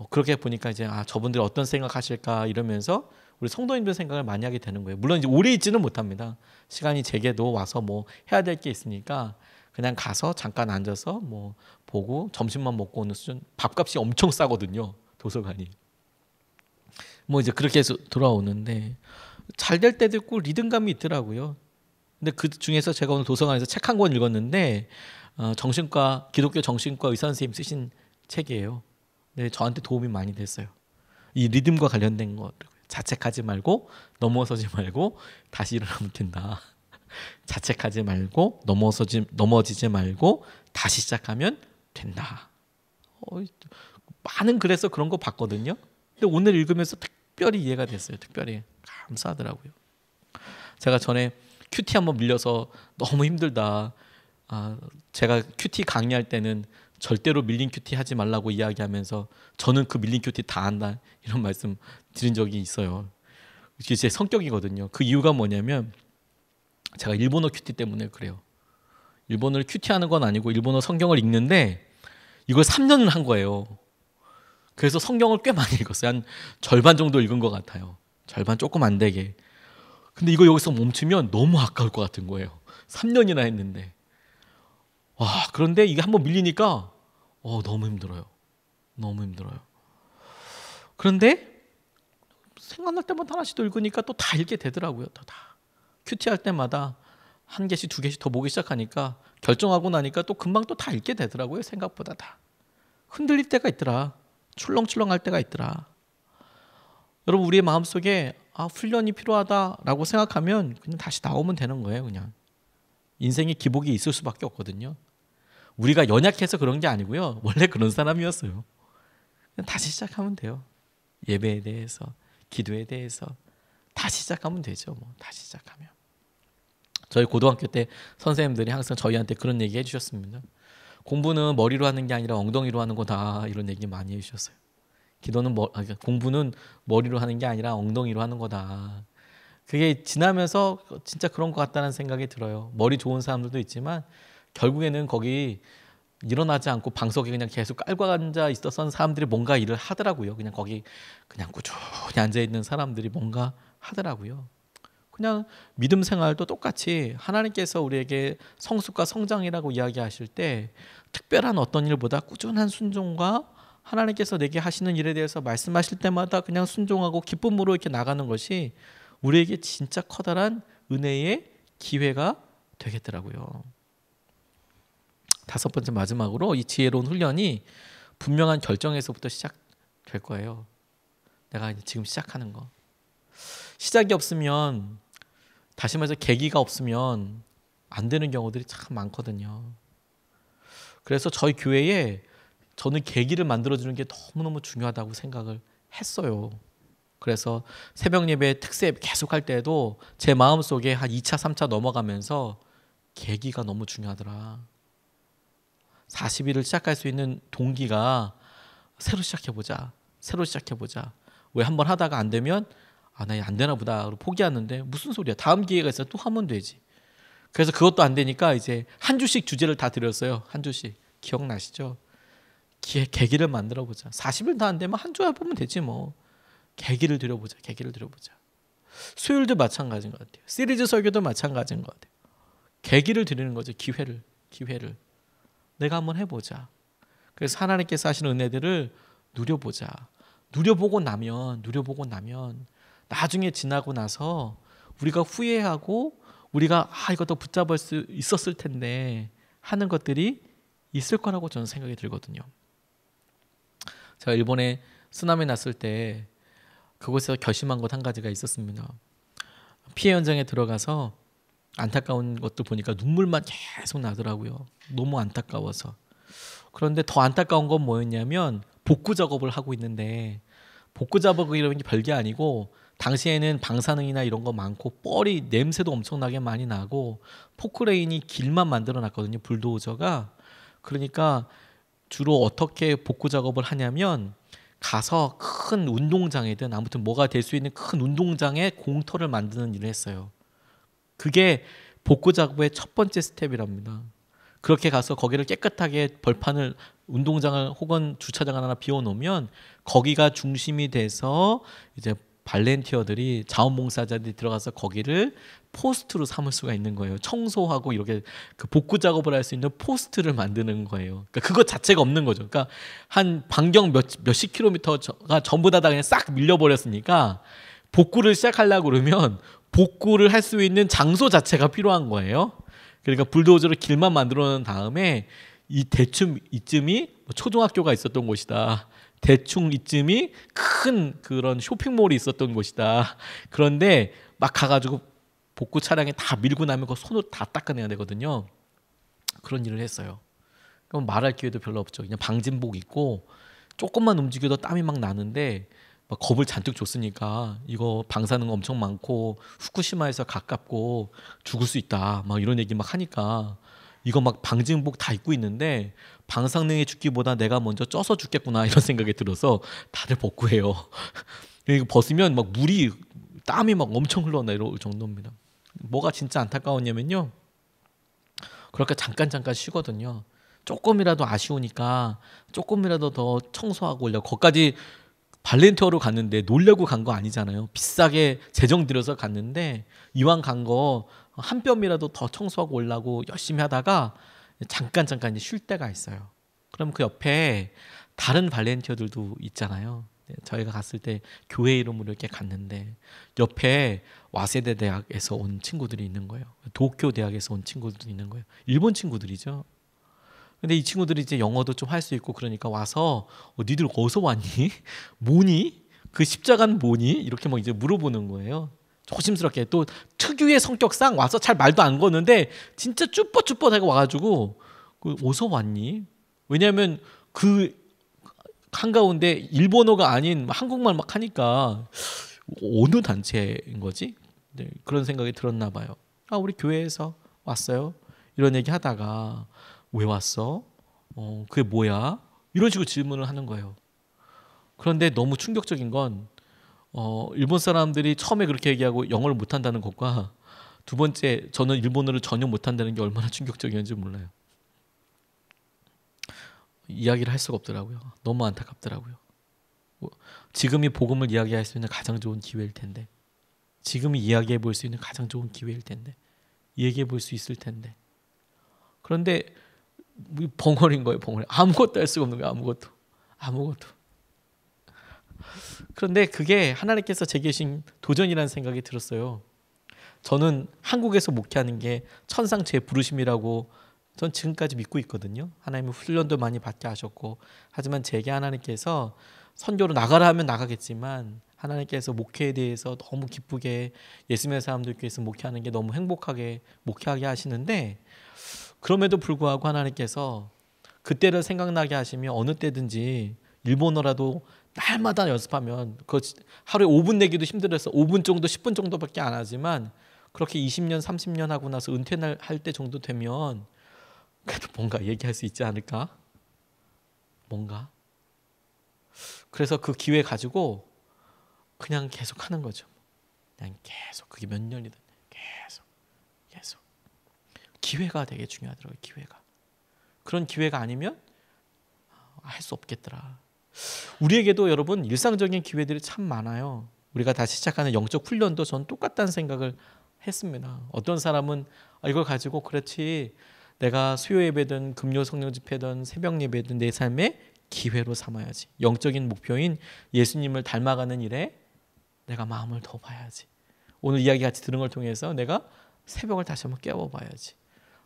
그렇게 보니까 이제 저분들이 어떤 생각하실까 이러면서 우리 성도님들 생각을 많이 하게 되는 거예요. 물론 이제 오래 있지는 못합니다. 시간이 제게도 와서 뭐 해야 될 게 있으니까 그냥 가서 잠깐 앉아서 뭐 보고 점심만 먹고 오는 수준. 밥값이 엄청 싸거든요, 도서관이. 뭐 이제 그렇게 해서 돌아오는데 잘 될 때도 있고 리듬감이 있더라고요. 근데 그 중에서 제가 오늘 도서관에서 책 한 권 읽었는데 기독교 정신과 의사 선생님 쓰신 책이에요. 근데 저한테 도움이 많이 됐어요. 이 리듬과 관련된 거. 자책하지 말고 넘어서지 말고 다시 일어나면 된다. 자책하지 말고 넘어지지 말고 다시 시작하면 된다. 많은 글에서 그런 거 봤거든요. 근데 오늘 읽으면서 특별히 이해가 됐어요. 특별히 감사하더라고요. 제가 전에 큐티 한번 밀려서 너무 힘들다. 제가 큐티 강의할 때는 절대로 밀린 큐티 하지 말라고 이야기하면서 저는 그 밀린 큐티 다 한다 이런 말씀 드린 적이 있어요. 이게 제 성격이거든요. 그 이유가 뭐냐면 제가 일본어 큐티 때문에 그래요. 일본어를 큐티하는 건 아니고 일본어 성경을 읽는데 이걸 3년을 한 거예요. 그래서 성경을 꽤 많이 읽었어요. 한 절반 정도 읽은 것 같아요. 절반 조금 안 되게. 근데 이거 여기서 멈추면 너무 아까울 것 같은 거예요. 3년이나 했는데. 와, 그런데 이게 한번 밀리니까 너무 힘들어요. 너무 힘들어요. 그런데 생각날 때마다 하나씩 더 읽으니까 또 다 읽게 되더라고요. 또 다. 큐티할 때마다 한 개씩 두 개씩 더 보기 시작하니까 결정하고 나니까 또 금방 또 다 읽게 되더라고요. 생각보다 다. 흔들릴 때가 있더라. 출렁출렁할 때가 있더라. 여러분 우리의 마음속에 훈련이 필요하다라고 생각하면 그냥 다시 나오면 되는 거예요. 그냥. 인생에 기복이 있을 수밖에 없거든요. 우리가 연약해서 그런 게 아니고요. 원래 그런 사람이었어요. 그냥 다시 시작하면 돼요. 예배에 대해서, 기도에 대해서 다시 시작하면 되죠. 다시 시작하면. 저희 고등학교 때 선생님들이 항상 저희한테 그런 얘기 해주셨습니다. 공부는 머리로 하는 게 아니라 엉덩이로 하는 거다 이런 얘기 많이 해주셨어요. 기도는 공부는 머리로 하는 게 아니라 엉덩이로 하는 거다. 그게 지나면서 진짜 그런 것 같다는 생각이 들어요. 머리 좋은 사람들도 있지만 결국에는 거기 일어나지 않고 방석에 그냥 계속 깔고 앉아 있었던 사람들이 뭔가 일을 하더라고요. 그냥 거기 그냥 꾸준히 앉아 있는 사람들이 뭔가 하더라고요. 그냥 믿음 생활도 똑같이 하나님께서 우리에게 성숙과 성장이라고 이야기하실 때 특별한 어떤 일보다 꾸준한 순종과 하나님께서 내게 하시는 일에 대해서 말씀하실 때마다 그냥 순종하고 기쁨으로 이렇게 나가는 것이 우리에게 진짜 커다란 은혜의 기회가 되겠더라고요. 5번째 마지막으로 이 지혜로운 훈련이 분명한 결정에서부터 시작될 거예요. 내가 지금 시작하는 거. 시작이 없으면 다시 말해서 계기가 없으면 안 되는 경우들이 참 많거든요. 그래서 저희 교회에 저는 계기를 만들어주는 게 너무너무 중요하다고 생각을 했어요. 그래서 새벽 예배 특세 계속 할 때도 제 마음속에 한 2차 3차 넘어가면서 계기가 너무 중요하더라. 40일을 시작할 수 있는 동기가 새로 시작해보자. 왜 한번 하다가 안 되면 나 안 되나 보다 그러고 포기하는데 무슨 소리야. 다음 기회가 있어서 또 하면 되지. 그래서 그것도 안 되니까 이제 한 주씩 주제를 다 드렸어요. 한 주씩. 기억나시죠? 계기를 만들어보자. 40일 다 안 되면 한 주 해보면 되지 뭐. 계기를 드려보자. 수요일도 마찬가지인 것 같아요. 시리즈 설교도 마찬가지인 것 같아요. 계기를 드리는 거죠. 기회를. 내가 한번 해보자. 그래서 하나님께서 하시는 은혜들을 누려보자. 누려보고 나면 나중에 지나고 나서 우리가 후회하고 우리가 이거 더 붙잡을 수 있었을 텐데 하는 것들이 있을 거라고 저는 생각이 들거든요. 제가 일본에 쓰나미 났을 때 그곳에서 결심한 것 한 가지가 있었습니다. 피해 현장에 들어가서 안타까운 것도 보니까 눈물만 계속 나더라고요. 너무 안타까워서. 그런데 더 안타까운 건 뭐였냐면 복구 작업을 하고 있는데 복구 작업이라는 게 별게 아니고 당시에는 방사능이나 이런 거 많고 뻘이 냄새도 엄청나게 많이 나고 포크레인이 길만 만들어 놨거든요. 불도저가. 그러니까 주로 어떻게 복구 작업을 하냐면 가서 큰 운동장이든 아무튼 뭐가 될 수 있는 큰 운동장에 공터를 만드는 일을 했어요. 그게 복구 작업의 첫 번째 스텝이랍니다. 그렇게 가서 거기를 깨끗하게 벌판을 운동장을 혹은 주차장을 하나 비워놓으면 거기가 중심이 돼서 이제 발렌티어들이 자원봉사자들이 들어가서 거기를 포스트로 삼을 수가 있는 거예요. 청소하고 이렇게 그 복구 작업을 할 수 있는 포스트를 만드는 거예요. 그러니까 그것 자체가 없는 거죠. 그러니까 한 반경 몇십 킬로미터가 전부 다 그냥 싹 밀려버렸으니까 복구를 시작하려고 그러면 복구를 할 수 있는 장소 자체가 필요한 거예요. 그러니까 불도저로 길만 만들어 놓은 다음에 이 대충 이쯤이 초등학교가 있었던 곳이다. 대충 이쯤이 큰 그런 쇼핑몰이 있었던 곳이다. 그런데 막 가가지고 복구 차량에 다 밀고 나면 그 손으로 다 닦아내야 되거든요. 그런 일을 했어요. 그럼 말할 기회도 별로 없죠. 그냥 방진복 입고 조금만 움직여도 땀이 막 나는데 막 겁을 잔뜩 줬으니까 이거 방사능 엄청 많고 후쿠시마에서 가깝고 죽을 수 있다. 막 이런 얘기 막 하니까 이거 막 방진복 다 입고 있는데 방사능에 죽기보다 내가 먼저 쪄서 죽겠구나 이런 생각이 들어서 다들 벗고 해요. 이거 벗으면 막 물이 땀이 막 엄청 흘러나 이럴 정도입니다. 뭐가 진짜 안타까웠냐면요. 그러니까 잠깐 쉬거든요. 조금이라도 아쉬우니까 조금이라도 더 청소하고 오려고. 거기까지 발렌티어로 갔는데 놀려고 간 거 아니잖아요. 비싸게 재정 들여서 갔는데 이왕 간 거 한 뼘이라도 더 청소하고 오려고 열심히 하다가 잠깐 이제 쉴 때가 있어요. 그럼 그 옆에 다른 발렌티어들도 있잖아요. 저희가 갔을 때 교회 이름으로 이렇게 갔는데 옆에 와세대 대학에서 온 친구들이 있는 거예요. 도쿄 대학에서 온 친구들이 있는 거예요. 일본 친구들이죠. 근데 이 친구들이 이제 영어도 좀 할 수 있고 그러니까 와서 니들 어디서 왔니? 뭐니? 그 십자가는 뭐니? 이렇게 막 이제 물어보는 거예요. 조심스럽게. 또 특유의 성격상 와서 잘 말도 안 거는데 진짜 쭈뼛쭈뼛하게 와가지고 그 어디서 왔니? 왜냐하면 그 한가운데 일본어가 아닌 한국말 막 하니까 어느 단체인 거지? 네, 그런 생각이 들었나 봐요. 아, 우리 교회에서 왔어요. 이런 얘기 하다가 왜 왔어? 그게 뭐야? 이런 식으로 질문을 하는 거예요. 그런데 너무 충격적인 건 일본 사람들이 처음에 그렇게 얘기하고 영어를 못한다는 것과 두 번째 저는 일본어를 전혀 못한다는 게 얼마나 충격적이었는지 몰라요. 이야기를 할 수가 없더라고요. 너무 안타깝더라고요. 지금이 복음을 이야기할 수 있는 가장 좋은 기회일 텐데, 지금이 이야기해 볼 수 있는 가장 좋은 기회일 텐데, 얘기해 볼 수 있을 텐데, 그런데 벙어리인 거예요. 벙어리. 아무것도 할 수가 없는 거예요. 아무것도. 그런데 그게 하나님께서 제게 주신 도전이라는 생각이 들었어요. 저는 한국에서 목회하는 게 천상제 부르심이라고 전 지금까지 믿고 있거든요. 하나님은 훈련도 많이 받게 하셨고, 하지만 제게 하나님께서 선교로 나가라 하면 나가겠지만 하나님께서 목회에 대해서 너무 기쁘게 예수 믿는 사람들 교회에서 목회하는 게 너무 행복하게 목회하게 하시는데, 그럼에도 불구하고 하나님께서 그때를 생각나게 하시며 어느 때든지 일본어라도 날마다 연습하면 그 하루에 5분 내기도 힘들어서 5분 정도 10분 정도밖에 안 하지만 그렇게 20년 30년 하고 나서 은퇴할 때 정도 되면 그래도 뭔가 얘기할 수 있지 않을까? 뭔가. 그래서 그 기회 가지고 그냥 계속 하는 거죠. 그냥 계속 그게 몇 년이든 계속 기회가 되게 중요하더라고요. 기회가. 그런 기회가 아니면 할 수 없겠더라. 우리에게도 여러분 일상적인 기회들이 참 많아요. 우리가 다시 시작하는 영적 훈련도 전 똑같다는 생각을 했습니다. 어떤 사람은 이걸 가지고 그렇지 내가 수요 예배든 금요 성령 집회든 새벽 예배든 내 삶의 기회로 삼아야지. 영적인 목표인 예수님을 닮아가는 일에 내가 마음을 더 봐야지. 오늘 이야기 같이 들은 걸 통해서 내가 새벽을 다시 한번 깨워봐야지.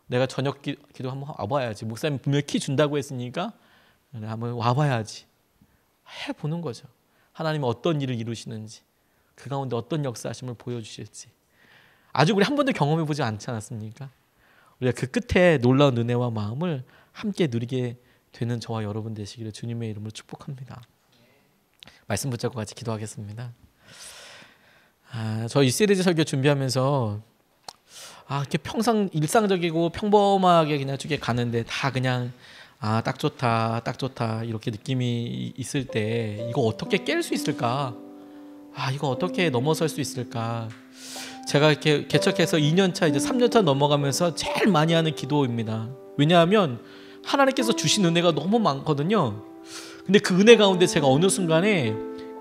내가 저녁 기도 한번 와봐야지. 목사님 분명히 키 준다고 했으니까 한번 와봐야지. 해보는 거죠. 하나님은 어떤 일을 이루시는지, 그 가운데 어떤 역사하심을 보여주실지 아직 우리 한 번도 경험해보지 않지 않았습니까? 우리가 그 끝에 놀라운 은혜와 마음을 함께 누리게 되는 저와 여러분 되시기를 주님의 이름으로 축복합니다. 말씀 붙잡고 같이 기도하겠습니다. 저 이 시리즈 설교 준비하면서 이렇게 평상 일상적이고 평범하게 그냥 쭉 가는데 다 그냥 딱 좋다 이렇게 느낌이 있을 때 이거 어떻게 깰 수 있을까? 이거 어떻게 넘어설 수 있을까? 제가 이렇게 개척해서 2년차 이제 3년차 넘어가면서 제일 많이 하는 기도입니다. 왜냐하면 하나님께서 주신 은혜가 너무 많거든요. 근데 그 은혜 가운데 제가 어느 순간에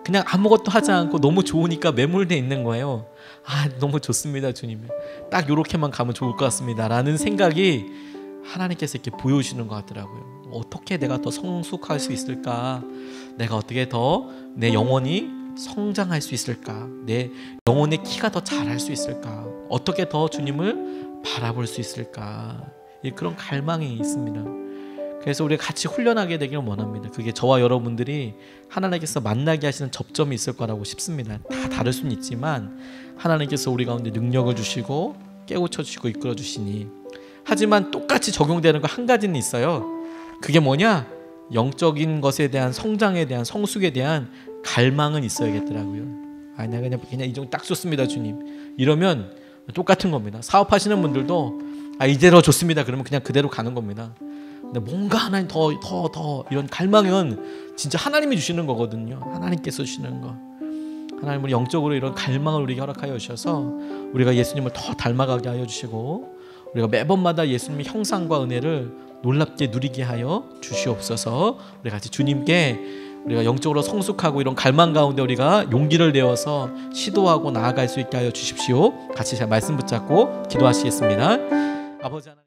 그냥 아무것도 하지 않고 너무 좋으니까 매몰돼 있는 거예요. 너무 좋습니다, 주님. 딱 요렇게만 가면 좋을 것 같습니다. 라는 생각이 하나님께서 이렇게 보여주시는 것 같더라고요. 어떻게 내가 더 성숙할 수 있을까? 내가 어떻게 더 내 영혼이 성장할 수 있을까? 내 영혼의 키가 더 자랄 수 있을까? 어떻게 더 주님을 바라볼 수 있을까? 그런 갈망이 있습니다. 그래서 우리가 같이 훈련하게 되기를 원합니다. 그게 저와 여러분들이 하나님께서 만나게 하시는 접점이 있을 거라고 싶습니다. 다 다를 수는 있지만 하나님께서 우리 가운데 능력을 주시고 깨우쳐 주시고 이끌어 주시니, 하지만 똑같이 적용되는 거 한 가지는 있어요. 그게 뭐냐? 영적인 것에 대한 성장에 대한 성숙에 대한 갈망은 있어야겠더라고요. 아, 내가 그냥 이 정도 딱 좋습니다, 주님. 이러면 똑같은 겁니다. 사업하시는 분들도 이대로 좋습니다. 그러면 그냥 그대로 가는 겁니다. 근데 뭔가 하나님 더 이런 갈망은 진짜 하나님이 주시는 거거든요. 하나님께서 주시는 거. 하나님은 영적으로 이런 갈망을 우리에게 허락하여 주셔서 우리가 예수님을 더 닮아가게 하여 주시고 우리가 매번마다 예수님의 형상과 은혜를 놀랍게 누리게 하여 주시옵소서. 우리 같이 주님께 우리가 영적으로 성숙하고 이런 갈망 가운데 우리가 용기를 내어서 시도하고 나아갈 수 있게 하여 주십시오. 같이 제 말씀 붙잡고 기도하시겠습니다. 아버지 하나님.